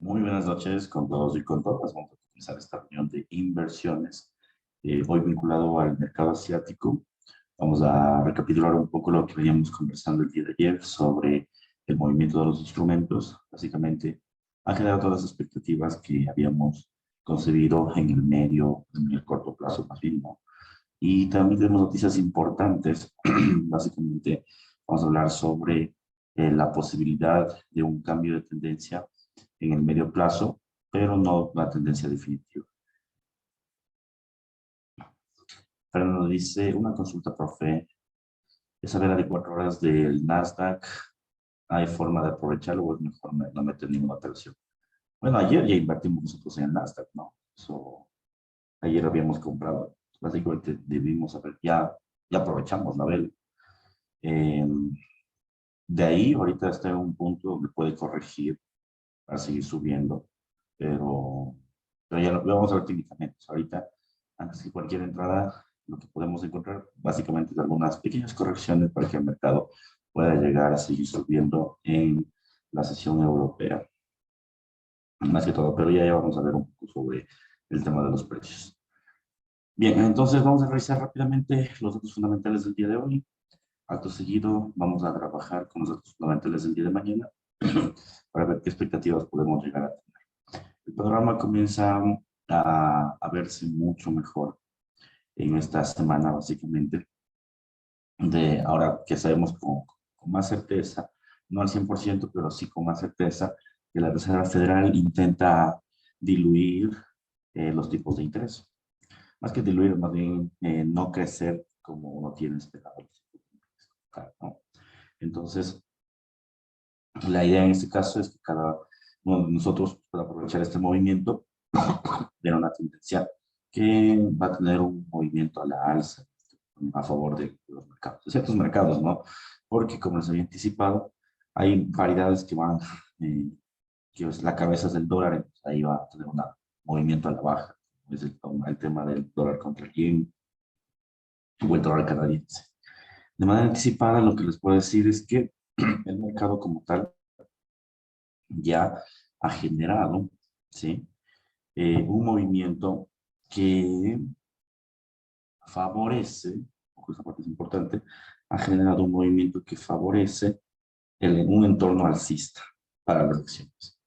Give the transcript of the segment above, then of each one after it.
Muy buenas noches con todos y con todas. Vamos a comenzar esta reunión de inversiones, hoy vinculado al mercado asiático. Vamos a recapitular un poco lo que veníamos conversando el día de ayer sobre el movimiento de los instrumentos. Básicamente, ha generado todas las expectativas que habíamos concebido en el medio, en el corto plazo más bien, ¿no? Y también tenemos noticias importantes. Básicamente, vamos a hablar sobre la posibilidad de un cambio de tendencia en el medio plazo, pero no la tendencia definitiva. Fernando dice, una consulta, profe, es saber a de 4 horas del Nasdaq, ¿hay forma de aprovecharlo o es mejor no meter ninguna operación? Bueno, ayer ya invertimos nosotros en el Nasdaq, ¿no? Ayer habíamos comprado, básicamente debimos haber, ya aprovechamos la vela. Eh, de ahí, ahorita está en un punto donde puede corregir para seguir subiendo, pero, ya lo vamos a ver técnicamente. Ahorita, antes que cualquier entrada, lo que podemos encontrar básicamente es algunas pequeñas correcciones para que el mercado pueda llegar a seguir subiendo en la sesión europea, más que todo, pero ya vamos a ver un poco sobre el tema de los precios. Bien, entonces vamos a revisar rápidamente los datos fundamentales del día de hoy. Acto seguido, vamos a trabajar con los datos fundamentales del día de mañana para ver qué expectativas podemos llegar a tener. El panorama comienza a verse mucho mejor en esta semana, básicamente, de ahora que sabemos con más certeza, no al 100%, pero sí con más certeza, que la Reserva Federal intenta diluir los tipos de interés. Más que diluir, más bien no crecer como uno tiene esperado. ¿No? Entonces, la idea en este caso es que cada uno de nosotros pueda aprovechar este movimiento de una tendencia que va a tener un movimiento a la alza a favor de los mercados, de ciertos mercados, ¿no? Porque como les había anticipado, hay paridades que van, que es la cabeza es del dólar, entonces ahí va a tener un movimiento a la baja. Es el tema del dólar contra el yen o el dólar canadiense. De manera anticipada, lo que les puedo decir es que el mercado como tal ya ha generado, ¿sí? Un movimiento que favorece, porque esa parte es importante, ha generado un movimiento que favorece un entorno alcista para las acciones.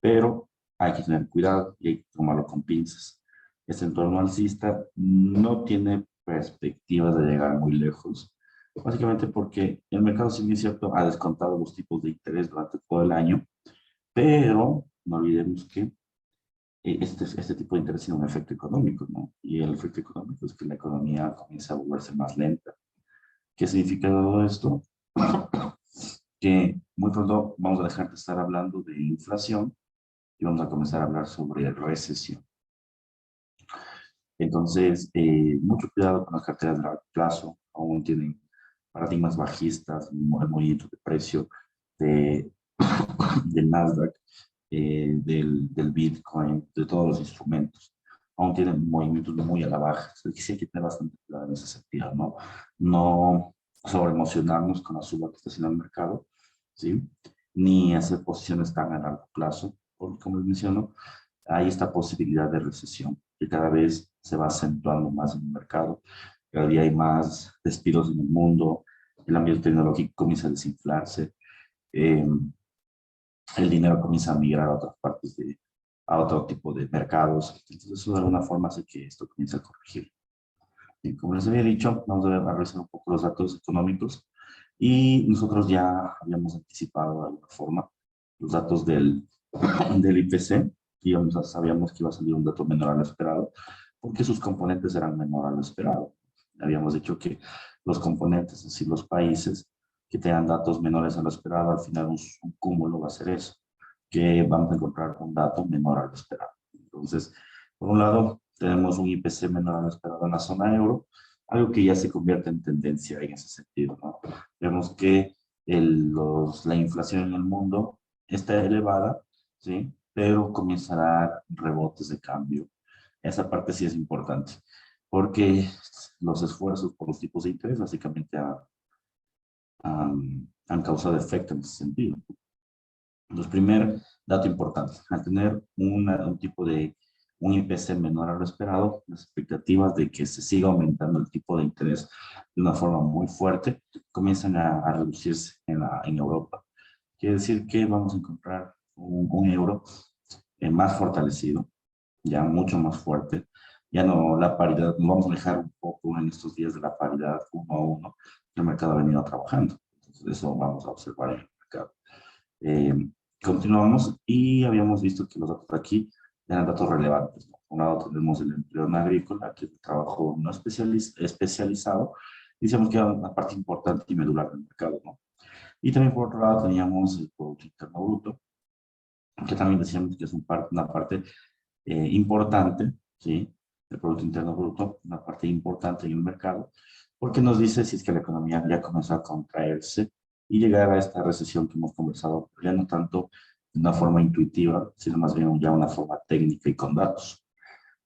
Pero hay que tener cuidado y hay que tomarlo con pinzas. Este entorno alcista no tiene perspectivas de llegar muy lejos, básicamente porque el mercado, si bien es cierto, ha descontado los tipos de interés durante todo el año, pero no olvidemos que este tipo de interés tiene un efecto económico, ¿no? Y el efecto económico es que la economía comienza a volverse más lenta. ¿Qué significa todo esto? Que muy pronto vamos a dejar de estar hablando de inflación y vamos a comenzar a hablar sobre recesión. Entonces, mucho cuidado con las carteras de largo plazo, aún tienen paradigmas bajistas, el movimiento de precio de, del Nasdaq, del Bitcoin, de todos los instrumentos. Aún tienen movimientos muy a la baja. Así que sí hay que tener bastante cuidado en ese sentido, ¿no? No sobreemocionarnos con la suba que está haciendo el mercado, ¿sí? Ni hacer posiciones tan a largo plazo, porque como les menciono, hay esta posibilidad de recesión que cada vez se va acentuando más en el mercado. Cada día hay más despidos en el mundo, el ambiente tecnológico comienza a desinflarse, eh, el dinero comienza a migrar a otras partes, a otro tipo de mercados. Entonces, eso de alguna forma hace que esto comience a corregir. Y como les había dicho, vamos a revisar un poco los datos económicos y nosotros ya habíamos anticipado de alguna forma los datos del IPC y sabíamos que iba a salir un dato menor a lo esperado porque sus componentes eran menor a lo esperado. Habíamos dicho que los componentes, es decir, los países que tengan datos menores a lo esperado, al final un cúmulo va a ser eso, que vamos a encontrar un dato menor a lo esperado. Entonces, por un lado, tenemos un IPC menor a lo esperado en la zona euro, algo que ya se convierte en tendencia en ese sentido, ¿no? Vemos que la inflación en el mundo está elevada, ¿sí? Pero comienza a dar rebotes de cambio. Esa parte sí es importante, porque los esfuerzos por los tipos de interés básicamente han causado efecto en ese sentido. Entonces, primer dato importante, al tener un tipo de un IPC menor a lo esperado, las expectativas de que se siga aumentando el tipo de interés de una forma muy fuerte comienzan a reducirse en Europa. Quiere decir que vamos a encontrar un euro más fortalecido, ya mucho más fuerte. Ya no la paridad, nos vamos a alejar un poco en estos días de la paridad uno a uno que el mercado ha venido trabajando. Entonces, eso vamos a observar en el mercado. Eh, Continuamos y habíamos visto que los datos de aquí eran datos relevantes, ¿no? Por un lado tenemos el empleo no agrícola, que es el trabajo no especializado, y decíamos que era una parte importante y medular del mercado, ¿no? Y también por otro lado teníamos el Producto Interno Bruto, que también decíamos que es una parte importante, ¿sí? El Producto Interno Bruto, una parte importante en el mercado, porque nos dice si es que la economía ya comenzó a contraerse y llegar a esta recesión que hemos conversado, ya no tanto de una forma intuitiva, sino más bien ya una forma técnica y con datos.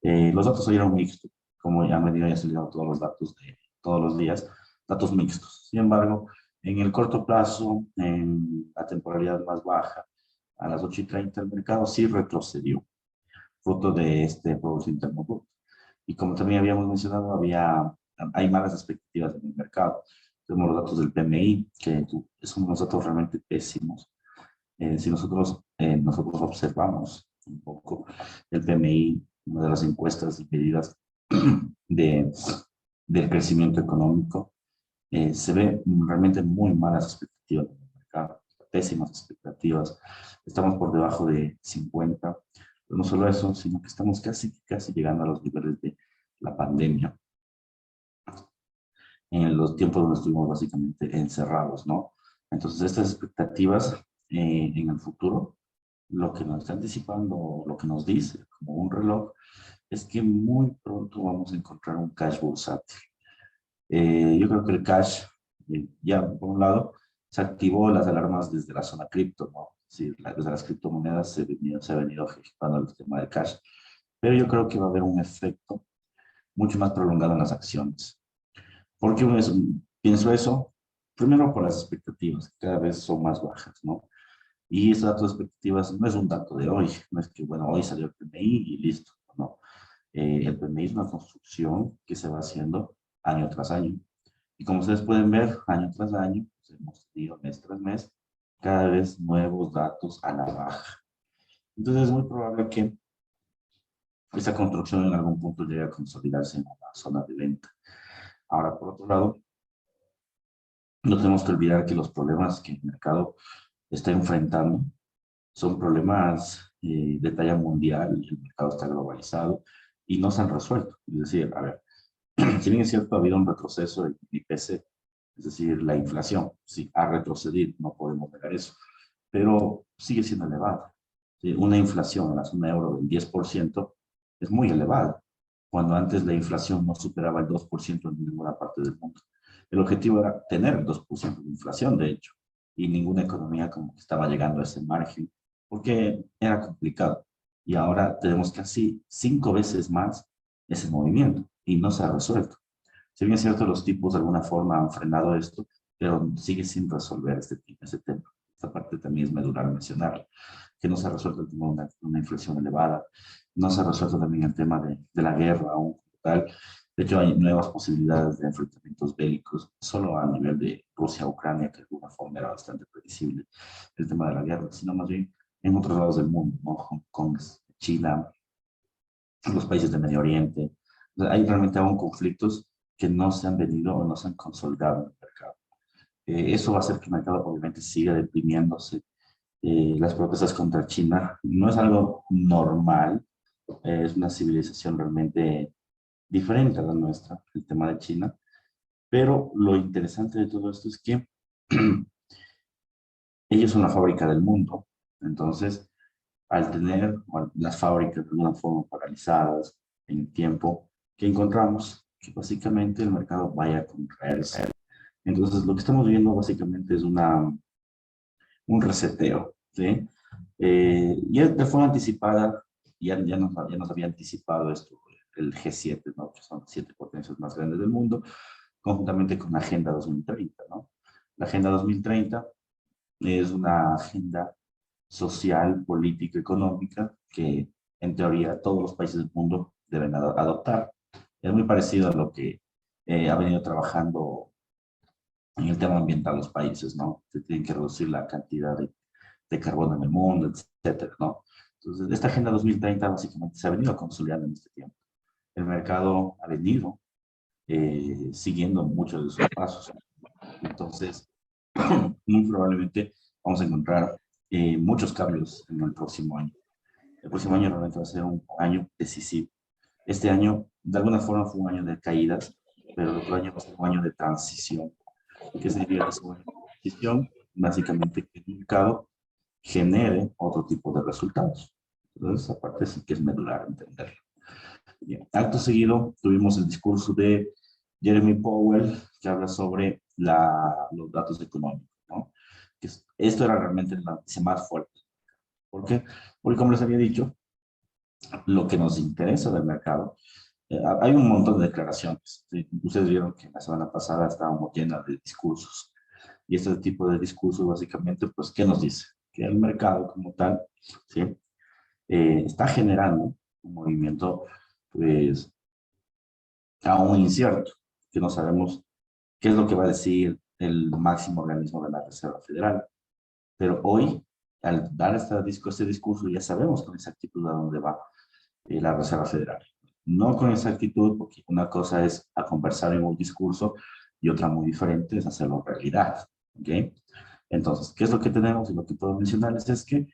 Los datos salieron mixtos, como ya me ya salieron todos los datos de todos los días, datos mixtos. Sin embargo, en el corto plazo, en la temporalidad más baja, a las 8:30 el mercado sí retrocedió, fruto de este Producto Interno Bruto. Y como también habíamos mencionado, hay malas expectativas en el mercado. Tenemos los datos del PMI, que son unos datos realmente pésimos. Si nosotros observamos un poco el PMI, una de las encuestas y medidas de, del crecimiento económico, se ve realmente muy malas expectativas en el mercado, pésimas expectativas. Estamos por debajo de 50. Pero no solo eso, sino que estamos casi llegando a los niveles de la pandemia, en los tiempos donde estuvimos básicamente encerrados, ¿no? Entonces, estas expectativas en el futuro, lo que nos está anticipando, lo que nos dice como un reloj, es que muy pronto vamos a encontrar un cash bursátil. Yo creo que el cash, ya por un lado, se activó las alarmas desde la zona cripto, ¿no? Sí, desde las criptomonedas se ha venido ejecutando el tema del cash, pero yo creo que va a haber un efecto mucho más prolongado en las acciones. ¿Por qué pienso eso? Primero por las expectativas, que cada vez son más bajas, ¿no? Y ese dato de expectativas no es un dato de hoy, no es que, bueno, hoy salió el PMI y listo, no. El PMI es una construcción que se va haciendo año tras año. Y como ustedes pueden ver, año tras año, pues hemos tenido mes tras mes, cada vez nuevos datos a la baja. Entonces es muy probable que esa construcción en algún punto llegue a consolidarse en una zona de venta. Ahora, por otro lado, no tenemos que olvidar que los problemas que el mercado está enfrentando son problemas de talla mundial, el mercado está globalizado y no se han resuelto. Es decir, a ver, si bien es cierto, ha habido un retroceso del IPC, es decir, la inflación, sí, ha retrocedido, no podemos negar eso, pero sigue siendo elevada. ¿Sí? Una inflación en la zona euro del 10% es muy elevada, cuando antes la inflación no superaba el 2% en ninguna parte del mundo. El objetivo era tener el 2% de inflación, de hecho, y ninguna economía como que estaba llegando a ese margen, porque era complicado. Y ahora tenemos casi 5 veces más ese movimiento y no se ha resuelto. Si bien es cierto, los tipos de alguna forma han frenado esto, pero sigue sin resolver ese tema. Esta parte también es medular mencionar, que no se ha resuelto el tema de una inflación elevada, no se ha resuelto también el tema de la guerra aún como tal. De hecho, hay nuevas posibilidades de enfrentamientos bélicos, solo a nivel de Rusia-Ucrania, que de alguna forma era bastante previsible el tema de la guerra, sino más bien en otros lados del mundo, ¿no? Hong Kong, China, los países de Medio Oriente. Hay realmente aún conflictos que no se han venido o no se han consolidado en el mercado. Eso va a hacer que el mercado obviamente siga deprimiéndose. Las protestas contra China no es algo normal, es una civilización realmente diferente a la nuestra, el tema de China, pero lo interesante de todo esto es que ellos son la fábrica del mundo, entonces al tener las fábricas de alguna forma paralizadas en el tiempo, que encontramos que básicamente el mercado vaya a contraerse. Entonces, lo que estamos viendo básicamente es un reseteo, ¿sí? Ya de forma anticipada, ya nos había anticipado esto, el G7, ¿no? Que son las 7 potencias más grandes del mundo, conjuntamente con la Agenda 2030, ¿no? La Agenda 2030 es una agenda social, política, económica, que en teoría todos los países del mundo deben adoptar. Es muy parecido a lo que ha venido trabajando en el tema ambiental los países, ¿no? Que tienen que reducir la cantidad de carbono en el mundo, etcétera, ¿no? Entonces, esta Agenda 2030 básicamente se ha venido consolidando en este tiempo. El mercado ha venido siguiendo muchos de sus pasos. Entonces, muy probablemente vamos a encontrar muchos cambios en el próximo año. El próximo año realmente va a ser un año decisivo. Este año, de alguna forma, fue un año de caídas, pero el otro año va a ser un año de transición. ¿Qué significa que es un año de transición? Básicamente que el mercado genere otro tipo de resultados. Entonces, aparte sí que es medular entenderlo. Bien. Acto seguido, tuvimos el discurso de Jeremy Powell, que habla sobre los datos económicos, ¿no? Esto era realmente la noticia más fuerte. ¿Por qué? Porque como les había dicho, lo que nos interesa del mercado, hay un montón de declaraciones. ¿Sí? Ustedes vieron que la semana pasada estábamos llenas de discursos. Y este tipo de discursos, básicamente, pues, ¿qué nos dice? Que el mercado como tal, ¿sí? Está generando un movimiento, pues, aún incierto, que no sabemos qué es lo que va a decir el máximo organismo de la Reserva Federal. Pero hoy, al dar este discurso, ya sabemos con exactitud a dónde va la Reserva Federal. No con exactitud, porque una cosa es a conversar en un discurso y otra muy diferente es hacerlo realidad. ¿Okay? Entonces, ¿qué es lo que tenemos? Y lo que puedo mencionarles es que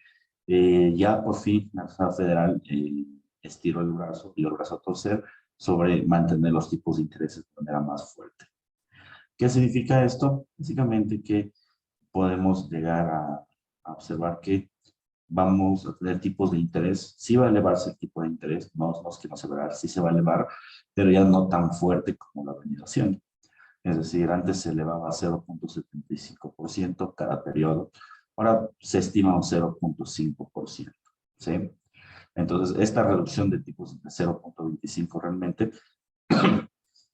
ya por fin la Reserva Federal estiró el brazo, dio el brazo a torcer sobre mantener los tipos de interés de manera más fuerte. ¿Qué significa esto? Básicamente que podemos llegar a observar que vamos a tener tipos de interés. Sí va a elevarse el tipo de interés, no es que no se va a elevar, sí se va a elevar, pero ya no tan fuerte como lo ha venido haciendo. Es decir, antes se elevaba a 0.75% cada periodo, ahora se estima un 0.5%. ¿Sí? Entonces, esta reducción de tipos de 0.25 realmente, de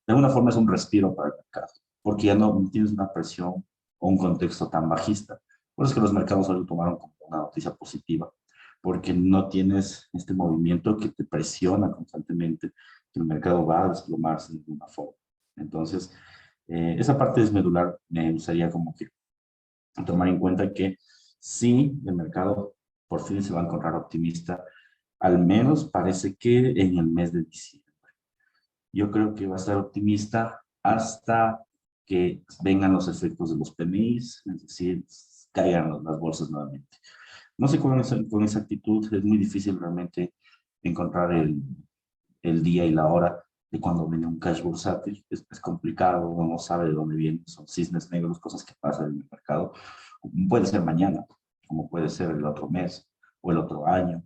alguna forma es un respiro para el mercado, porque ya no tienes una presión o un contexto tan bajista. Por eso es que los mercados hoy lo tomaron como una noticia positiva, porque no tienes este movimiento que te presiona constantemente, que el mercado va a desplomarse de alguna forma. Entonces, esa parte es medular, me gustaría como que tomar en cuenta que sí, el mercado por fin se va a encontrar optimista, al menos parece que en el mes de diciembre. Yo creo que va a estar optimista hasta que vengan los efectos de los PMIs, es decir, caigan las bolsas nuevamente. No sé con exactitud, es muy difícil realmente encontrar el día y la hora de cuando viene un cash bursátil. Es complicado, uno no sabe de dónde viene, son cisnes negros, cosas que pasan en el mercado. Puede ser mañana, como puede ser el otro mes o el otro año,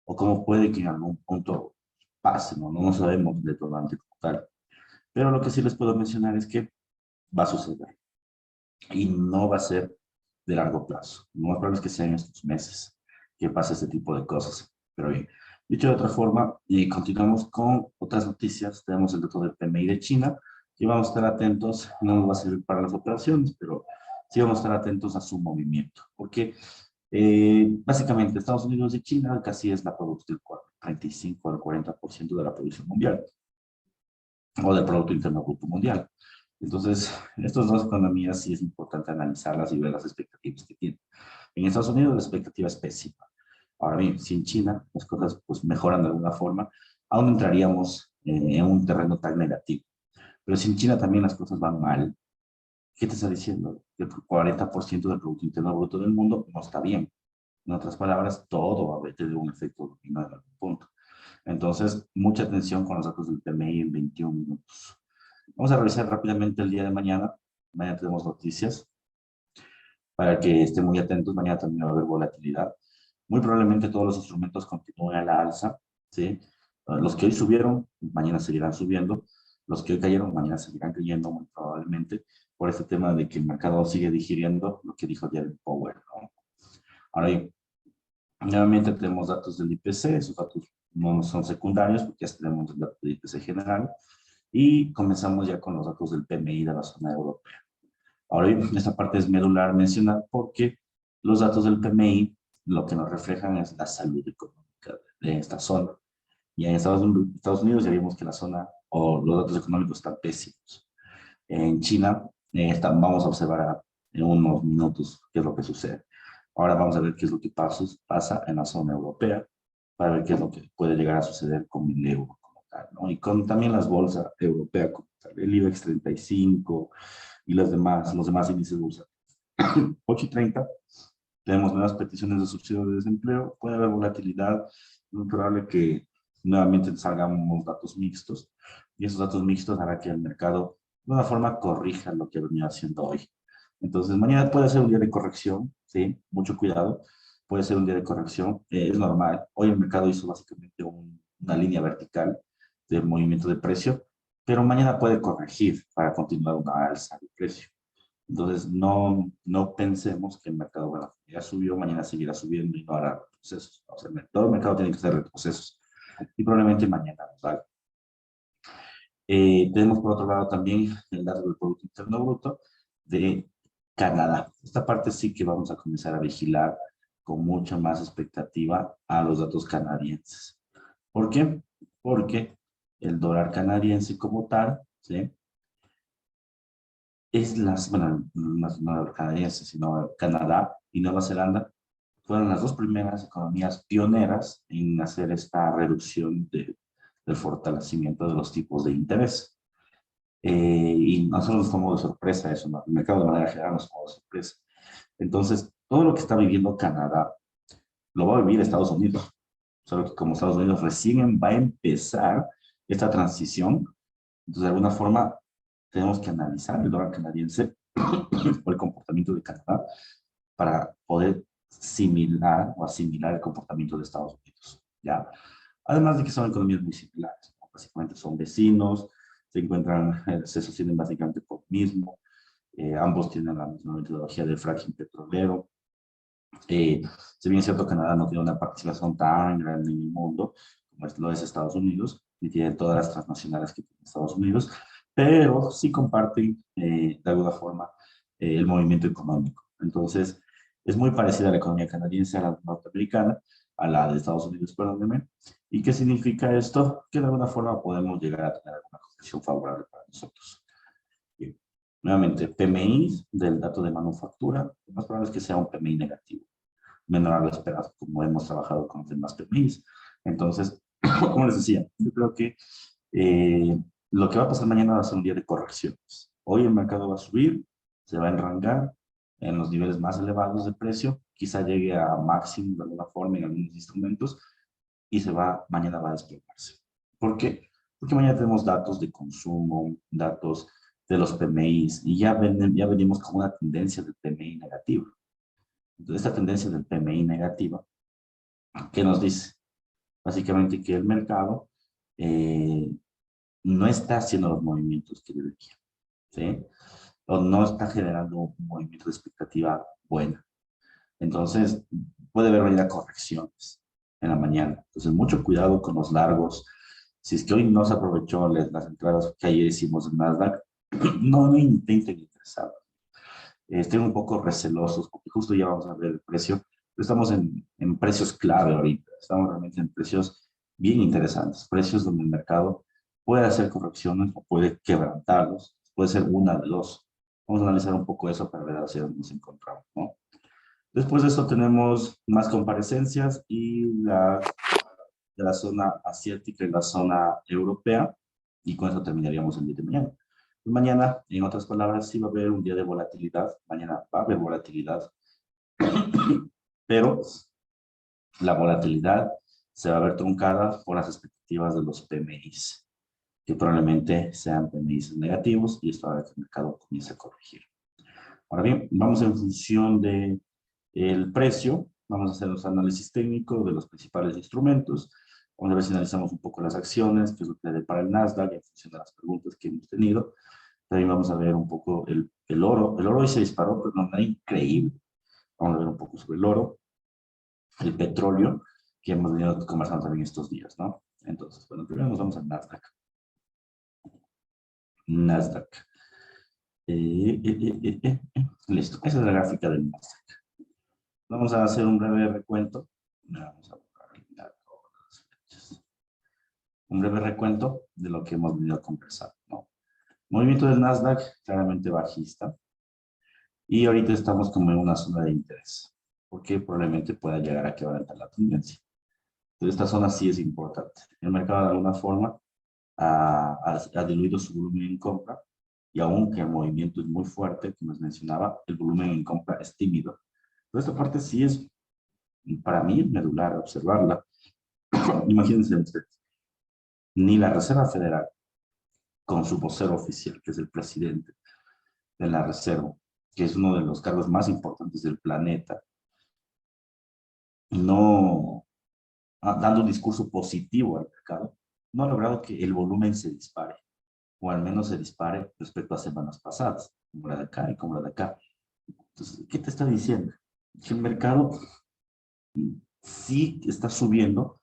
o como puede que en algún punto pase, ¿no? No sabemos de todo tal. Pero lo que sí les puedo mencionar es que va a suceder y no va a ser de largo plazo. Lo más probable es que sean estos meses que pase este tipo de cosas. Pero bien, dicho de otra forma, y continuamos con otras noticias. Tenemos el dato del PMI de China y vamos a estar atentos. No nos va a servir para las operaciones, pero sí vamos a estar atentos a su movimiento. Porque básicamente Estados Unidos y China casi es la producción del 35 al 40% de la producción mundial o del Producto Interno Bruto Mundial. Entonces, estas dos economías sí es importante analizarlas y ver las expectativas que tienen. En Estados Unidos la expectativa es pésima. Ahora bien, si en China las cosas pues mejoran de alguna forma, aún entraríamos en un terreno tan negativo. Pero si en China también las cosas van mal, ¿qué te está diciendo? Que el 40% del Producto Interno Bruto del mundo no está bien. En otras palabras, todo va a tener un efecto dominó en algún punto. Entonces, mucha atención con los datos del PMI en 21 minutos. Vamos a revisar rápidamente el día de mañana. Mañana tenemos noticias para que estén muy atentos. Mañana también va a haber volatilidad. Muy probablemente todos los instrumentos continúen a la alza. ¿Sí? Los que hoy subieron, mañana seguirán subiendo. Los que hoy cayeron, mañana seguirán cayendo muy probablemente por este tema de que el mercado sigue digiriendo lo que dijo Jeremy Powell, ¿no? Ahora, nuevamente tenemos datos del IPC. Esos datos no son secundarios porque ya tenemos el dato del IPC general. Y comenzamos ya con los datos del PMI de la zona europea. Ahora bien, esta parte es medular mencionar porque los datos del PMI lo que nos reflejan es la salud económica de esta zona. Y en Estados Unidos ya vimos que la zona o los datos económicos están pésimos. En China vamos a observar en unos minutos qué es lo que sucede. Ahora vamos a ver qué es lo que pasa en la zona europea para ver qué es lo que puede llegar a suceder con el euro como tal, ¿no? Y con también las bolsas europeas como tal, el IBEX 35 y los demás índices bursátiles. 8:30 tenemos nuevas peticiones de subsidio de desempleo, puede haber volatilidad, es muy probable que nuevamente salgamos datos mixtos, y esos datos mixtos hará que el mercado de una forma corrija lo que ha venido haciendo hoy. Entonces, mañana puede ser un día de corrección, ¿sí? Mucho cuidado, puede ser un día de corrección, es normal. Hoy el mercado hizo básicamente una línea vertical de movimiento de precio, pero mañana puede corregir para continuar una alza de precio. Entonces, no pensemos que el mercado, bueno, ya subió, mañana seguirá subiendo y no hará retrocesos. O sea, todo el mercado tiene que hacer retrocesos. Y probablemente mañana nos haga. Tenemos por otro lado también el dato del Producto Interno Bruto de Canadá. Esta parte sí que vamos a comenzar a vigilar con mucha más expectativa a los datos canadienses. ¿Por qué? Porque el dólar canadiense como tal, ¿sí? Bueno, no canadiense, sino Canadá y Nueva Zelanda, fueron las dos primeras economías pioneras en hacer esta reducción del fortalecimiento de los tipos de interés. Y nosotros nos tomó de sorpresa eso, ¿no? El mercado de manera general nos tomó de sorpresa. Entonces, todo lo que está viviendo Canadá lo va a vivir Estados Unidos. Solo que como Estados Unidos recién va a empezar esta transición, entonces de alguna forma tenemos que analizar el dólar canadiense o el comportamiento de Canadá para poder similar o asimilar el comportamiento de Estados Unidos, ¿ya? Además de que son economías muy similares, ¿no? Básicamente son vecinos, se sostienen básicamente por mismo, ambos tienen la misma metodología de fracking petrolero. Si bien es cierto, Canadá no tiene una participación tan grande en el mundo como lo es Estados Unidos, y tiene todas las transnacionales que tiene Estados Unidos, pero sí comparten de alguna forma el movimiento económico. Entonces, es muy parecida a la economía canadiense, a la norteamericana, a la de Estados Unidos, perdóneme. ¿Y qué significa esto? Que de alguna forma podemos llegar a tener alguna corrección favorable para nosotros. Bien. Nuevamente, PMI del dato de manufactura, lo más probable es que sea un PMI negativo, menor a lo esperado, como hemos trabajado con los demás PMIs. Entonces, como les decía, yo creo que lo que va a pasar mañana va a ser un día de correcciones. Hoy el mercado va a subir, se va a enrangar en los niveles más elevados de precio, quizá llegue a máximo de alguna forma en algunos instrumentos y mañana va a desplomarse. ¿Por qué? Porque mañana tenemos datos de consumo, datos de los PMIs y ya venimos con una tendencia del PMI negativo. Entonces, esta tendencia del PMI negativa, ¿qué nos dice? Básicamente que el mercado no está haciendo los movimientos que debería, ¿sí? O no está generando un movimiento de expectativa buena. Entonces, puede haber mañana correcciones en la mañana. Entonces, mucho cuidado con los largos. Si es que hoy no se aprovechó las entradas que ayer hicimos en Nasdaq, no intenten ingresar. Estoy un poco recelosos porque justo ya vamos a ver el precio. Pero estamos en precios clave ahorita. Estamos realmente en precios bien interesantes. Precios donde el mercado puede hacer correcciones o puede quebrantarlos. Puede ser una de dos. Vamos a analizar un poco eso para ver hacia dónde nos encontramos, ¿no? Después de eso tenemos más comparecencias y de la zona asiática y la zona europea. Y con eso terminaríamos el día de mañana. Mañana, en otras palabras, sí va a haber un día de volatilidad. Mañana va a haber volatilidad. Pero la volatilidad se va a ver truncada por las expectativas de los PMIs, que probablemente sean PMIs negativos y esto hará que el mercado comience a corregir. Ahora bien, vamos en función de el precio, vamos a hacer los análisis técnicos de los principales instrumentos, vamos a ver si analizamos un poco las acciones, qué es lo que para el Nasdaq en función de las preguntas que hemos tenido. También vamos a ver un poco el oro. El oro hoy se disparó, pero no nada increíble. Vamos a ver un poco sobre el oro, el petróleo, que hemos venido conversando también estos días, ¿no? Entonces, bueno, primero nos vamos al Nasdaq. Nasdaq. Listo, esa es la gráfica del Nasdaq. Vamos a hacer un breve recuento. Vamos a eliminar todas las flechas. Un breve recuento de lo que hemos venido a conversar, ¿no? Movimiento del Nasdaq, claramente bajista. Y ahorita estamos como en una zona de interés, porque probablemente pueda llegar a quebrantar la tendencia. Entonces, esta zona sí es importante. El mercado de alguna forma ha diluido su volumen en compra, y aunque el movimiento es muy fuerte, como les mencionaba, el volumen en compra es tímido. Pero esta parte sí es, para mí, medular observarla. Imagínense ustedes, ni la Reserva Federal, con su vocero oficial, que es el presidente de la Reserva, que es uno de los cargos más importantes del planeta, no dando un discurso positivo al mercado, no ha logrado que el volumen se dispare, o al menos se dispare respecto a semanas pasadas, como la de acá y como la de acá. Entonces, ¿qué te está diciendo? Que el mercado sí está subiendo,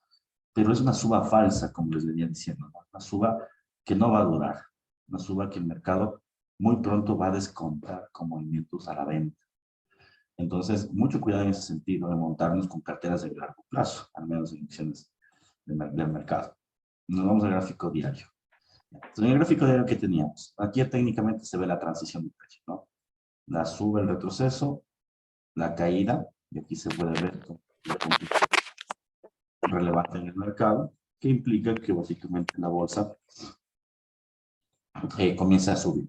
pero es una suba falsa, como les venía diciendo, ¿no? Una suba que no va a durar, una suba que el mercado muy pronto va a descontar con movimientos a la venta. Entonces, mucho cuidado en ese sentido de montarnos con carteras de largo plazo, al menos en acciones del mercado. Nos vamos al gráfico diario. Entonces, en el gráfico diario que teníamos, aquí técnicamente se ve la transición de precio, ¿no? La sube, el retroceso, la caída, y aquí se puede ver el punto relevante en el mercado, que implica que básicamente la bolsa comienza a subir.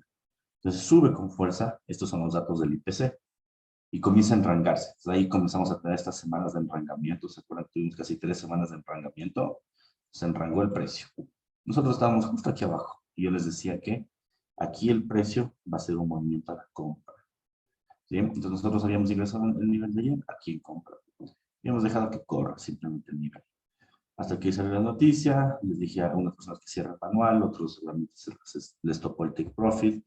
Entonces sube con fuerza, estos son los datos del IPC, y comienza a enrangarse. Entonces ahí comenzamos a tener estas semanas de enrangamiento. ¿Se acuerdan? Tuvimos casi 3 semanas de enrangamiento. Se enrangó el precio. Nosotros estábamos justo aquí abajo, y yo les decía que aquí el precio va a ser un movimiento a la compra. ¿Sí? Entonces nosotros habíamos ingresado en el nivel de ayer aquí en compra. Y hemos dejado que corra simplemente el nivel. Hasta que salió la noticia, les dije a unas personas que cierran manual, otros seguramente les topó el take profit,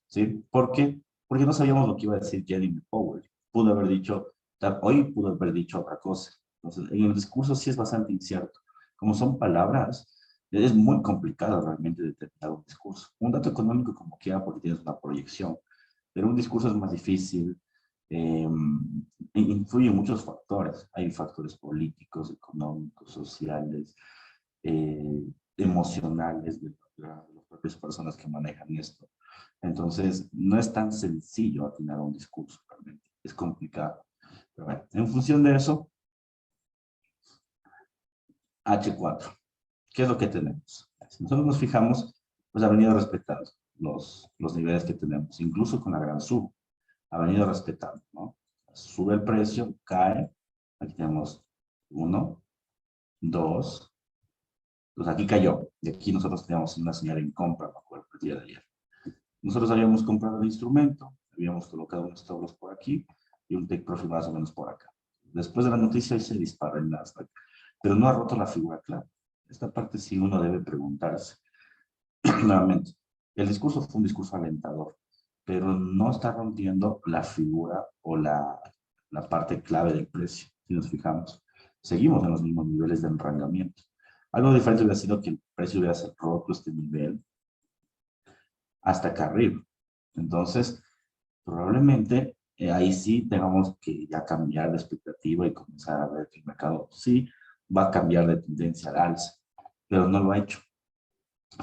¿sí? ¿Por qué? Porque no sabíamos lo que iba a decir Jeremy Powell. Pudo haber dicho, hoy pudo haber dicho otra cosa. Entonces, en el discurso sí es bastante incierto. Como son palabras, es muy complicado realmente determinar un discurso. Un dato económico como quiera porque tienes una proyección, pero un discurso es más difícil. Eh, Influyen muchos factores. Hay factores políticos, económicos, sociales, eh, emocionales de las propias personas que manejan esto. Entonces, no es tan sencillo atinar un discurso, realmente. Es complicado. Pero bueno, en función de eso, H4. ¿Qué es lo que tenemos? Si nosotros nos fijamos, pues ha venido respetando los niveles que tenemos, incluso con la gran sub. Ha venido respetando, ¿no? Sube el precio, cae. Aquí tenemos 1, 2. Pues aquí cayó. Y aquí nosotros teníamos una señal en compra, me acuerdo, el día de ayer. Nosotros habíamos comprado el instrumento, habíamos colocado unos stop loss por aquí y un take profit más o menos por acá. Después de la noticia se dispara el Nasdaq, pero no ha roto la figura clara. Esta parte sí uno debe preguntarse. Nuevamente, el discurso fue un discurso alentador, pero no está rompiendo la figura o la parte clave del precio, si nos fijamos. Seguimos en los mismos niveles de enrangamiento. Algo diferente hubiera sido que el precio hubiera roto este nivel hasta acá arriba. Entonces, probablemente ahí sí tengamos que ya cambiar de expectativa y comenzar a ver que el mercado sí va a cambiar de tendencia al alza, pero no lo ha hecho.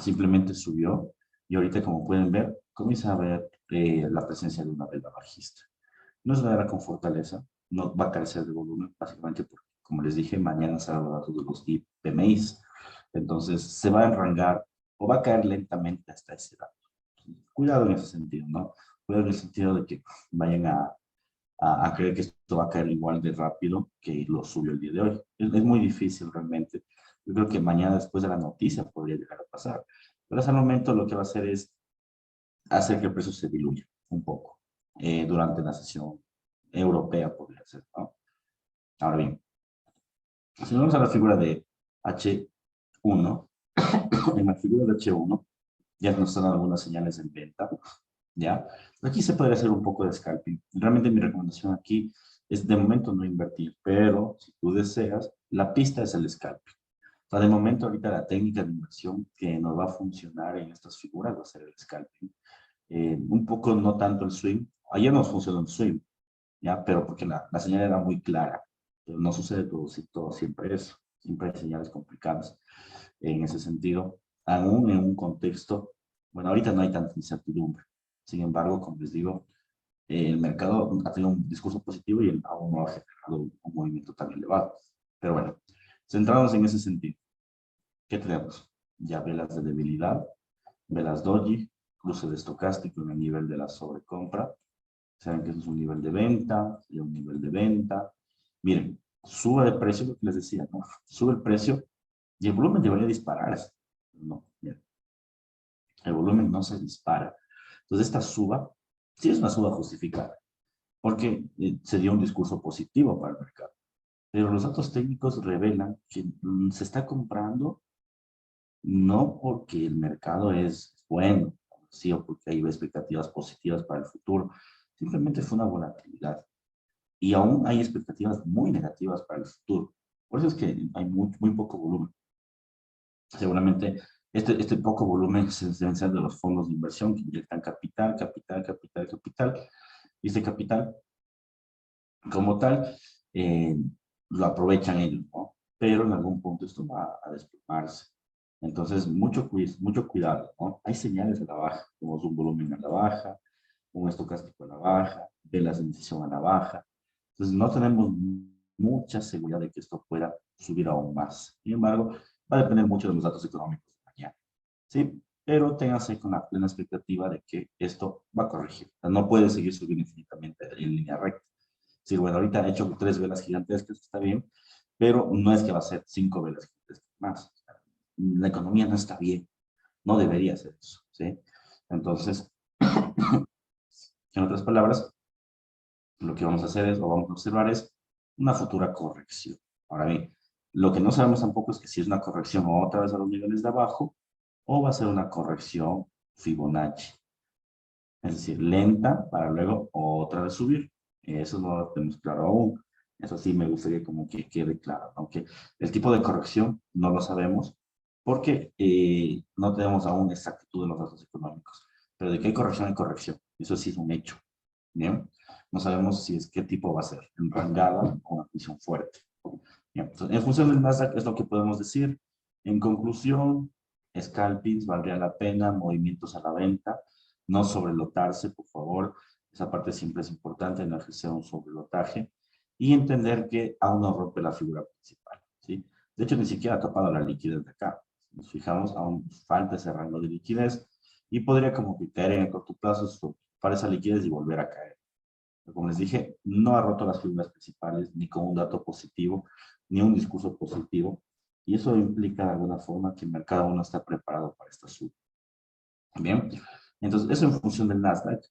Simplemente subió y ahorita, como pueden ver, comienza a ver la presencia de una vela bajista. No es una vela con fortaleza, no va a carecer de volumen, básicamente porque, como les dije, mañana será los datos de los PMIs. Entonces, se va a enrangar o va a caer lentamente hasta ese dato. Cuidado en ese sentido, ¿no? Cuidado en el sentido de que vayan a creer que esto va a caer igual de rápido que lo subió el día de hoy. Es muy difícil realmente. Yo creo que mañana, después de la noticia, podría llegar a pasar. Pero hasta el momento lo que va a hacer es hacer que el precio se diluya un poco durante la sesión europea, podría ser, ¿no? Ahora bien, si nos vamos a la figura de H1, en la figura de H1 ya nos están dando algunas señales en venta, ¿ya? Aquí se podría hacer un poco de scalping. Realmente mi recomendación aquí es de momento no invertir, pero si tú deseas, la pista es el scalping. O sea, de momento ahorita la técnica de inversión que nos va a funcionar en estas figuras va a ser el scalping. Un poco no tanto el swing. Ayer nos funcionó el swing, ¿ya? Pero porque la señal era muy clara, pero no sucede todo siempre eso, siempre hay señales complicadas en ese sentido, aún en un contexto, bueno, ahorita no hay tanta incertidumbre, sin embargo, como les digo, el mercado ha tenido un discurso positivo y aún no ha generado un movimiento tan elevado. Pero bueno, centrados en ese sentido, ¿qué tenemos? Ya velas de debilidad, velas doji, cruce de estocástico en el nivel de la sobrecompra. Saben que eso es un nivel de venta, y un nivel de venta. Miren, sube de precio, lo que les decía, ¿no? Sube el precio y el volumen debería dispararse. No, miren, el volumen no se dispara. Entonces, esta suba, sí es una suba justificada, porque se dio un discurso positivo para el mercado. Pero los datos técnicos revelan que se está comprando no porque el mercado es bueno, sí, o porque hay expectativas positivas para el futuro. Simplemente fue una volatilidad. Y aún hay expectativas muy negativas para el futuro. Por eso es que hay muy poco volumen. Seguramente este poco volumen se deben ser de los fondos de inversión que inyectan capital, capital. Y este capital, como tal, eh, lo aprovechan ellos, ¿no? Pero en algún punto esto va a desplomarse. Entonces, mucho cuidado, ¿no? Hay señales a la baja, como es un volumen a la baja, un estocástico a la baja, velas de indecisión a la baja. Entonces, no tenemos mucha seguridad de que esto pueda subir aún más. Sin embargo, va a depender mucho de los datos económicos de mañana, ¿sí? Pero téngase con la plena expectativa de que esto va a corregir. O sea, no puede seguir subiendo infinitamente en línea recta. Sí, bueno, ahorita he hecho 3 velas gigantescas, está bien, pero no es que va a ser 5 velas gigantescas más. La economía no está bien, no debería ser eso, ¿sí? Entonces, en otras palabras, lo que vamos a hacer es, o vamos a observar es, una futura corrección. Ahora bien, lo que no sabemos tampoco es que si es una corrección otra vez a los niveles de abajo, o va a ser una corrección Fibonacci. Es decir, lenta para luego otra vez subir. Eso no lo tenemos claro aún. Eso sí me gustaría como que quede claro, aunque el tipo de corrección no lo sabemos porque no tenemos aún exactitud en los datos económicos. Pero de que hay corrección, eso sí es un hecho. ¿Bien? No sabemos si es qué tipo va a ser, enrangada o una visión fuerte. Bien, entonces, en función del Nasdaq es lo que podemos decir. En conclusión, scalpings valdría la pena, movimientos a la venta, no sobrelotarse, por favor. Esa parte siempre es importante, no ejercer un sobrelotaje y entender que aún no rompe la figura principal, ¿sí? De hecho, ni siquiera ha topado la liquidez de acá. Si nos fijamos, aún falta ese rango de liquidez y podría como que caer en el corto plazo para esa liquidez y volver a caer. Pero como les dije, no ha roto las figuras principales ni con un dato positivo, ni un discurso positivo, y eso implica de alguna forma que el mercado aún no está preparado para esta suba. Bien, entonces eso en función del Nasdaq.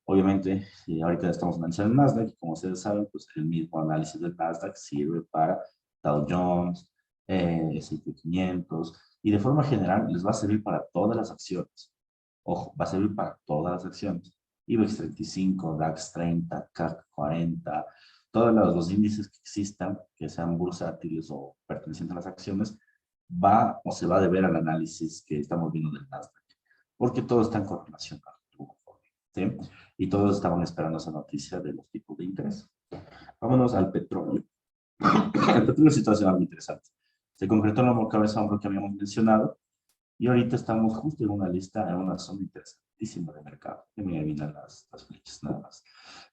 Obviamente, ahorita estamos analizando el Nasdaq, y como ustedes saben, pues el mismo análisis del Nasdaq sirve para Dow Jones, S&P 500, y de forma general les va a servir para todas las acciones. Ojo, va a servir para todas las acciones. IBEX 35, DAX 30, CAC 40, todos los índices que existan, que sean bursátiles o pertenecientes a las acciones, va o se va a deber al análisis que estamos viendo del Nasdaq, porque todos están correlacionados, ¿sí? Y todos estaban esperando esa noticia de los tipos de interés. Vámonos al petróleo. El petróleo es situación algo interesante. Se concretó en la cabeza hombro que habíamos mencionado, y ahorita estamos justo en una lista, en una zona interesantísima de mercado. Que me adivinan las flechas, nada más.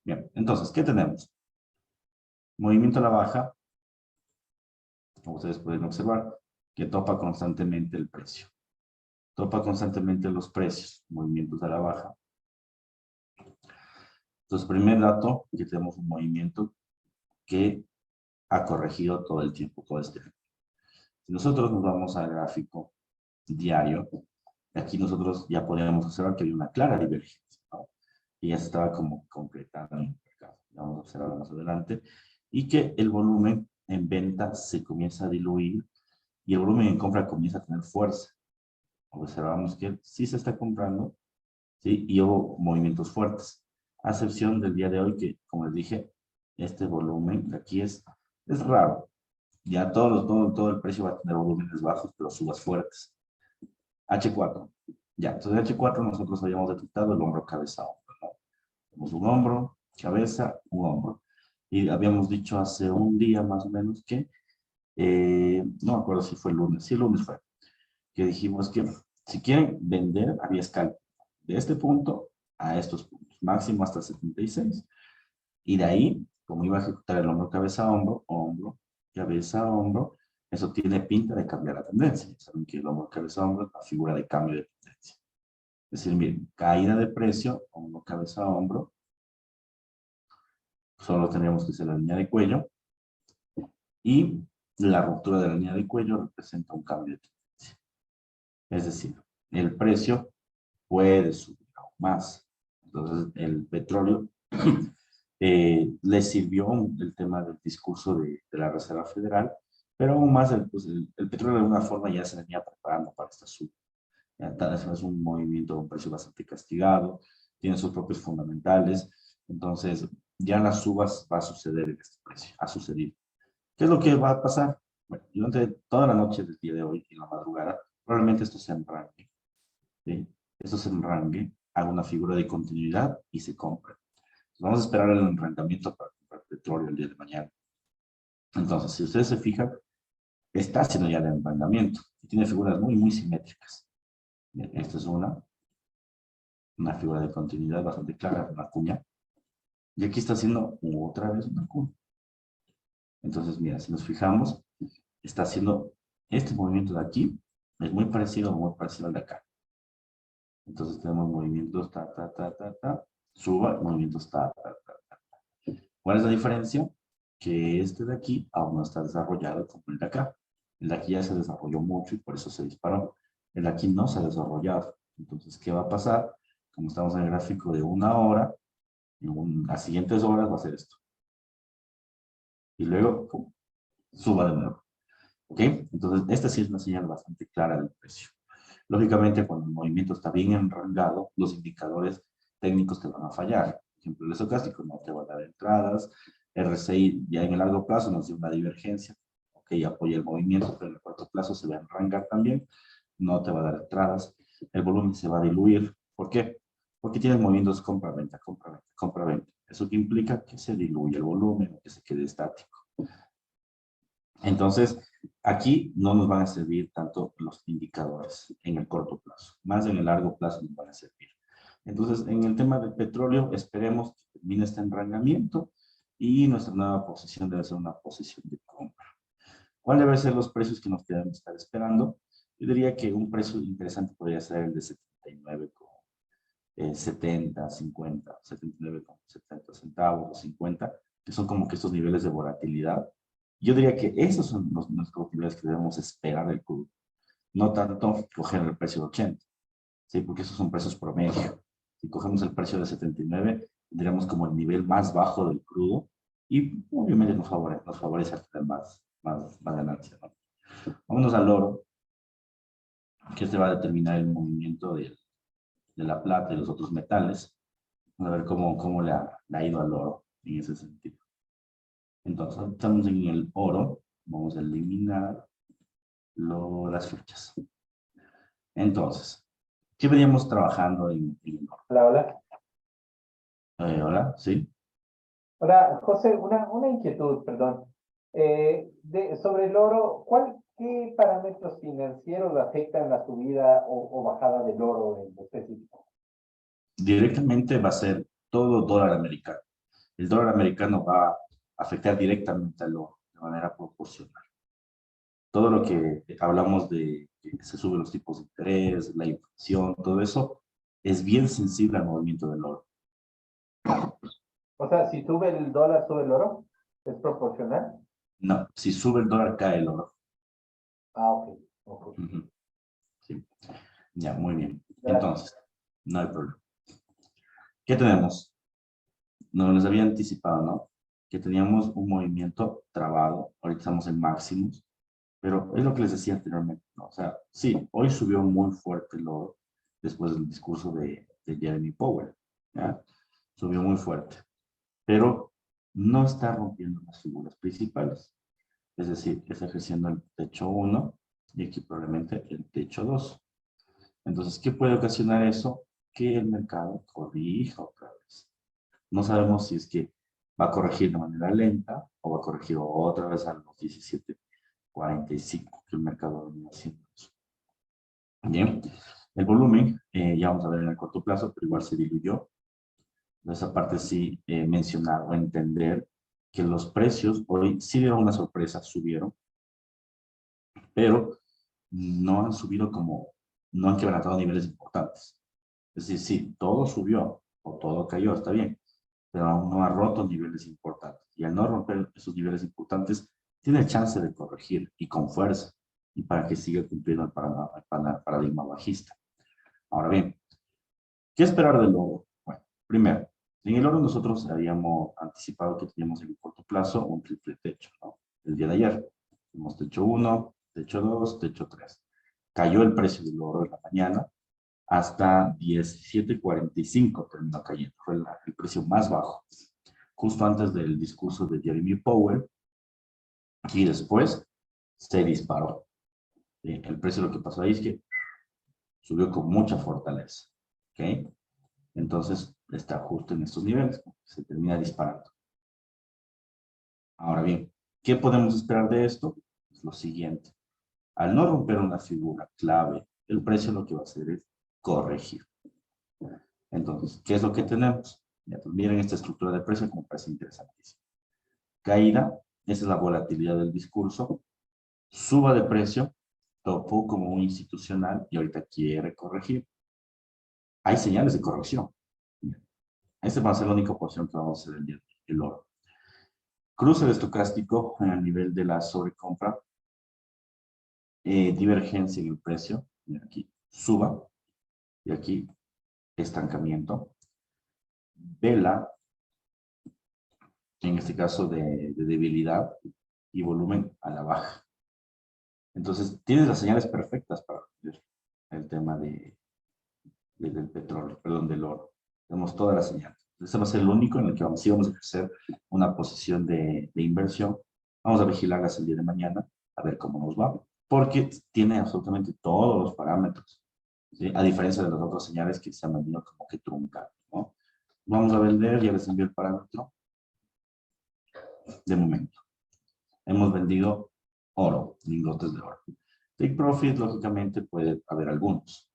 Bien, entonces, ¿qué tenemos? Movimiento a la baja, como ustedes pueden observar, que topa constantemente el precio. Topa constantemente los precios, movimientos a la baja. Entonces, primer dato, que tenemos un movimiento que ha corregido todo el tiempo, todo este tiempo. Si nosotros nos vamos al gráfico diario, aquí nosotros ya podríamos observar que hay una clara divergencia, ¿no? Y ya se estaba como completando en el mercado. Vamos a observarlo más adelante. Y que el volumen en venta se comienza a diluir y el volumen en compra comienza a tener fuerza. Observamos que sí se está comprando, ¿sí? Y hubo movimientos fuertes. A excepción del día de hoy que, como les dije, este volumen de aquí es raro. Ya todo el precio va a tener volúmenes bajos, pero subas fuertes. H4. Ya, entonces H4 nosotros habíamos detectado el hombro, cabeza, hombro, ¿no? Tenemos un hombro, cabeza, un hombro. Y habíamos dicho hace un día más o menos que, no me acuerdo si fue el lunes, sí el lunes fue, que dijimos que si quieren vender, había escala de este punto a estos puntos, máximo hasta 76. Y de ahí, como iba a ejecutar el hombro, cabeza, hombro, hombro, cabeza, hombro, eso tiene pinta de cambiar la tendencia. Saben que el hombro, cabeza, hombro es la figura de cambio de tendencia. Es decir, miren, caída de precio, hombro, cabeza, hombro, solo tendríamos que hacer la línea de cuello, y la ruptura de la línea de cuello representa un cambio de tendencia. Es decir, el precio puede subir aún más. Entonces, el petróleo le sirvió el tema del discurso de la Reserva Federal, pero aún más pues, el petróleo de alguna forma ya se venía preparando para esta suba. Es un movimiento de un precio bastante castigado, tiene sus propios fundamentales, entonces ya en las subas va a suceder en este precio, ha sucedido. ¿Qué es lo que va a pasar? Bueno, durante toda la noche del día de hoy y la madrugada, probablemente esto se enrangue, ¿sí? Esto se enrangue, haga una figura de continuidad y se compre. Vamos a esperar el enrancamiento para comprar petróleo el día de mañana. Entonces, si ustedes se fijan, está haciendo ya el enrancamiento y tiene figuras muy, muy simétricas. Bien, esta es una figura de continuidad bastante clara, una cuña. Y aquí está haciendo otra vez una cuña. Entonces, mira, si nos fijamos, está haciendo este movimiento de aquí, es muy parecido al de acá. Entonces tenemos movimientos suba, movimientos ¿Cuál es la diferencia? Que este de aquí aún no está desarrollado como el de acá. El de aquí ya se desarrolló mucho y por eso se disparó. El de aquí no se ha desarrollado. Entonces, ¿qué va a pasar? Como estamos en el gráfico de una hora, en las siguientes horas va a ser esto. Y luego, ¡pum!, suba de nuevo. ¿Ok? Entonces, esta sí es una señal bastante clara del precio. Lógicamente, cuando el movimiento está bien enrangado, los indicadores técnicos te van a fallar. Por ejemplo, el estocástico no te va a dar entradas, RSI ya en el largo plazo nos dio una divergencia, ok, apoya el movimiento, pero en el corto plazo se va a enrangar también, no te va a dar entradas, el volumen se va a diluir. ¿Por qué? Porque tienes movimientos compra-venta, compra-venta, compra-venta. Eso que implica que se diluye el volumen, que se quede estático. Entonces, aquí no nos van a servir tanto los indicadores en el corto plazo, más en el largo plazo nos van a servir. Entonces, en el tema del petróleo, esperemos que termine este enrangamiento y nuestra nueva posición debe ser una posición de compra. ¿Cuál deben ser los precios que nos debemos estar esperando? Yo diría que un precio interesante podría ser el de 79 con 70, 50, 79 con 70 centavos, 50, que son como que estos niveles de volatilidad. Yo diría que esos son los niveles que debemos esperar del crudo. No tanto coger el precio de 80, ¿sí? Porque esos son precios promedio. Si cogemos el precio de 79, tendríamos como el nivel más bajo del crudo y obviamente nos favorece a tener más ganancia, ¿no? Vámonos al oro, que este va a determinar el movimiento de la plata y los otros metales. Vamos a ver cómo le ha ido al oro en ese sentido. Entonces, estamos en el oro. Vamos a eliminar las flechas. Entonces, ¿qué veníamos trabajando en el oro? Hola, hola. Hola, ¿sí? Hola, José, una inquietud, perdón. Sobre el oro, ¿qué parámetros financieros afectan la subida o bajada del oro en específico? Directamente va a ser todo dólar americano. El dólar americano va a afectar directamente al oro de manera proporcional. Todo lo que hablamos de que se suben los tipos de interés, la inflación, todo eso es bien sensible al movimiento del oro. O sea, si sube el dólar, sube el oro, ¿es proporcional? No, si sube el dólar, cae el oro. Ah, ok, ok. Ujú. Sí. Ya, muy bien. Gracias. Entonces, no hay problema. ¿Qué tenemos? Nos había anticipado, ¿no? Que teníamos un movimiento trabado. Ahorita estamos en máximos. Pero es lo que les decía anteriormente, ¿no? O sea, sí, hoy subió muy fuerte el oro después del discurso de Jeremy Powell, ¿ya? Subió muy fuerte, pero no está rompiendo las figuras principales. Es decir, está ejerciendo el techo 1 y aquí probablemente el techo 2. Entonces, ¿qué puede ocasionar eso? Que el mercado corrija otra vez. No sabemos si es que ¿Va a corregir de manera lenta o va a corregir otra vez a los 17.45 que el mercado venía haciendo eso? Bien, el volumen, ya vamos a ver en el corto plazo, pero igual se diluyó. De esa parte sí mencionar o entender que los precios hoy sí dieron una sorpresa, subieron, pero no han subido como, no han quebrantado niveles importantes. Es decir, sí, todo subió o todo cayó, está bien, pero aún no ha roto niveles importantes. Y al no romper esos niveles importantes, tiene chance de corregir y con fuerza, y para que siga cumpliendo el paradigma bajista. Ahora bien, ¿qué esperar del oro? Bueno, primero, en el oro nosotros habíamos anticipado que teníamos en el corto plazo un triple techo, ¿no? El día de ayer, tuvimos techo 1, techo 2, techo 3. Cayó el precio del oro en la mañana hasta 17.45 terminó cayendo, fue el precio más bajo, justo antes del discurso de Jeremy Powell, y después se disparó. El precio, lo que pasó ahí es que subió con mucha fortaleza, ¿ok? Entonces está justo en estos niveles, se termina disparando. Ahora bien, ¿qué podemos esperar de esto? Es lo siguiente. Al no romper una figura clave, el precio lo que va a hacer es corregir. Entonces, ¿qué es lo que tenemos? Ya, pues miren esta estructura de precio que me parece interesantísima. Caída, esa es la volatilidad del discurso. Suba de precio, topó como un institucional y ahorita quiere corregir. Hay señales de corrección. Esta va a ser la única posición que vamos a hacer el día de hoy, el oro. Cruce el estocástico a nivel de la sobrecompra. Divergencia en el precio. Mira aquí, suba. Y aquí, estancamiento. Vela, en este caso de debilidad y volumen a la baja. Entonces, tienes las señales perfectas para ver el tema del petróleo, perdón, del oro. Tenemos todas las señales. Ese va a ser el único en el que sí vamos a ejercer una posición de inversión. Vamos a vigilarlas el día de mañana, a ver cómo nos va, porque tiene absolutamente todos los parámetros, ¿sí? A diferencia de las otras señales que se han venido como que truncando, ¿no? Vamos a vender, ya les envié el parámetro. De momento, hemos vendido oro, lingotes de oro. Take profit, lógicamente, puede haber algunos.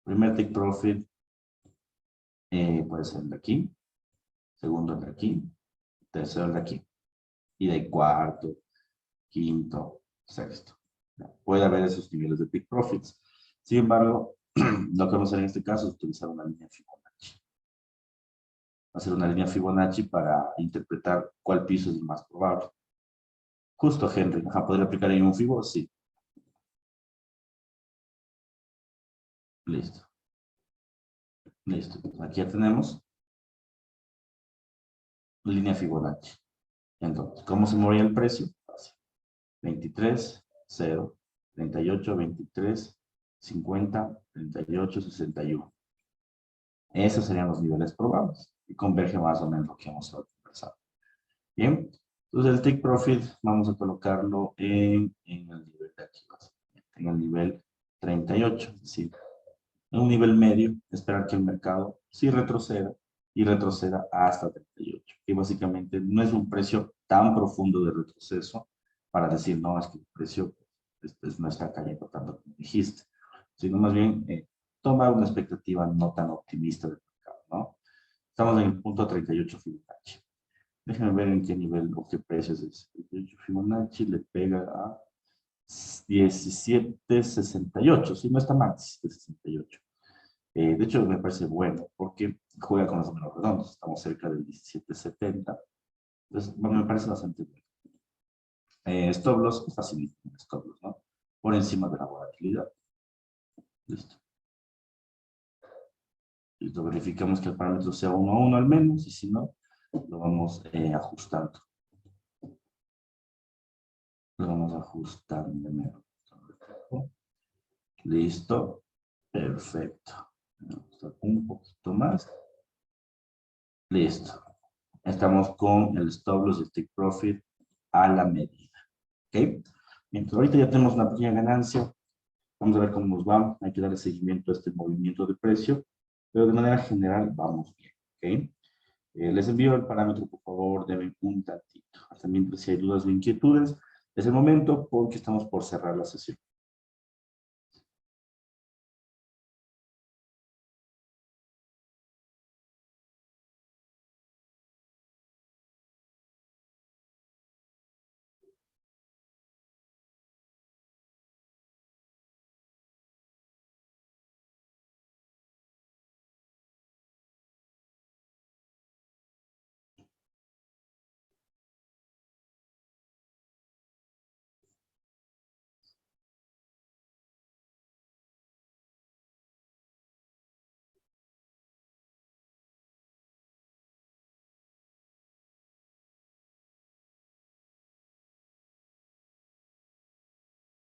Primer take profit puede ser el de aquí, segundo el de aquí, tercero el de aquí, y de cuarto, quinto, sexto. Puede haber esos niveles de take profits. Sin embargo, lo que vamos a hacer en este caso es utilizar una línea Fibonacci. Hacer una línea Fibonacci para interpretar cuál piso es el más probable. Justo, Henry. ¿Podría aplicar ahí un Fibo? Sí. Listo. Listo. Aquí ya tenemos línea Fibonacci. Entonces, ¿cómo se movía el precio? Fácil. 23, 0, 38, 23, 50, 38, 61. Esos serían los niveles probables y converge más o menos lo que hemos conversado. Bien, entonces el take profit vamos a colocarlo en el nivel de aquí, en el nivel 38, es decir, en un nivel medio, esperar que el mercado sí retroceda y retroceda hasta 38. Y básicamente no es un precio tan profundo de retroceso para decir, no, es que el precio no está cayendo tanto como dijiste, sino más bien tomar una expectativa no tan optimista del mercado, ¿no? Estamos en el punto 38 Fibonacci. Déjenme ver en qué nivel o qué precios es. 38 Fibonacci le pega a 17.68, sí, no está mal, 17.68. De hecho, me parece bueno porque juega con los números redondos. Estamos cerca del 17.70. Entonces, bueno, me parece bastante bien. Stop loss, facilito. Stop loss, ¿no? Por encima de la volatilidad. Listo. Listo, verificamos que el parámetro sea 1 a 1 al menos, y si no, lo vamos ajustando. Lo vamos ajustando de nuevo. Listo. Perfecto. Un poquito más. Listo. Estamos con el stop loss y el take profit a la medida. ¿Ok? Mientras ahorita ya tenemos una pequeña ganancia, vamos a ver cómo nos va. Hay que darle seguimiento a este movimiento de precio, pero de manera general vamos bien. ¿Ok? Les envío el parámetro, por favor, deben un tantito. Hasta mientras, si hay dudas o inquietudes, es el momento porque estamos por cerrar la sesión.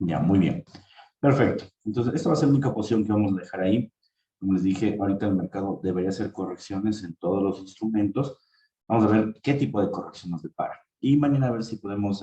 Ya, muy bien. Perfecto. Entonces, esta va a ser la única posición que vamos a dejar ahí. Como les dije, ahorita el mercado debería hacer correcciones en todos los instrumentos. Vamos a ver qué tipo de corrección nos depara. Y mañana a ver si podemos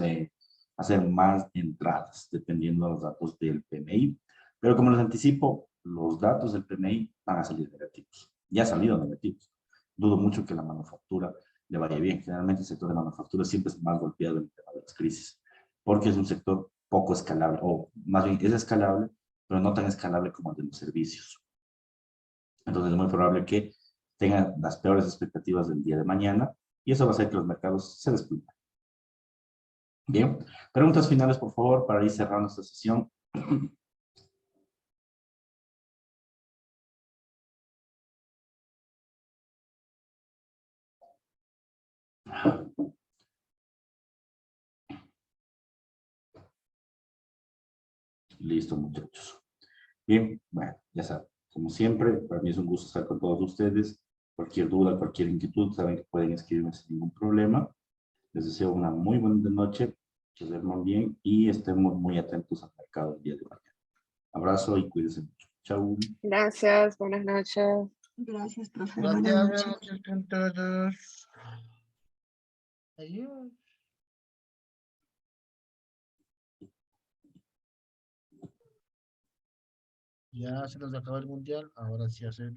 hacer más entradas, dependiendo de los datos del PMI. Pero como les anticipo, los datos del PMI van a salir negativos. Ya han salido negativos. Dudo mucho que la manufactura le vaya bien. Generalmente el sector de manufactura siempre es más golpeado en el tema de las crisis, porque es un sector poco escalable, o más bien es escalable, pero no tan escalable como el de los servicios. Entonces es muy probable que tengan las peores expectativas del día de mañana y eso va a hacer que los mercados se desplumen. Bien, preguntas finales, por favor, para ir cerrando esta sesión. Listo, muchachos. Bien, bueno, ya saben, como siempre, para mí es un gusto estar con todos ustedes. Cualquier duda, cualquier inquietud, saben que pueden escribirme sin ningún problema. Les deseo una muy buena noche, que se duerman bien y estemos muy atentos al mercado el día de mañana. Abrazo y cuídense mucho. Chau. Gracias, buenas noches. Gracias, profe. Gracias, Buenas buenas noches. noches con todos. Adiós. Ya se nos acaba el mundial, ahora sí hacer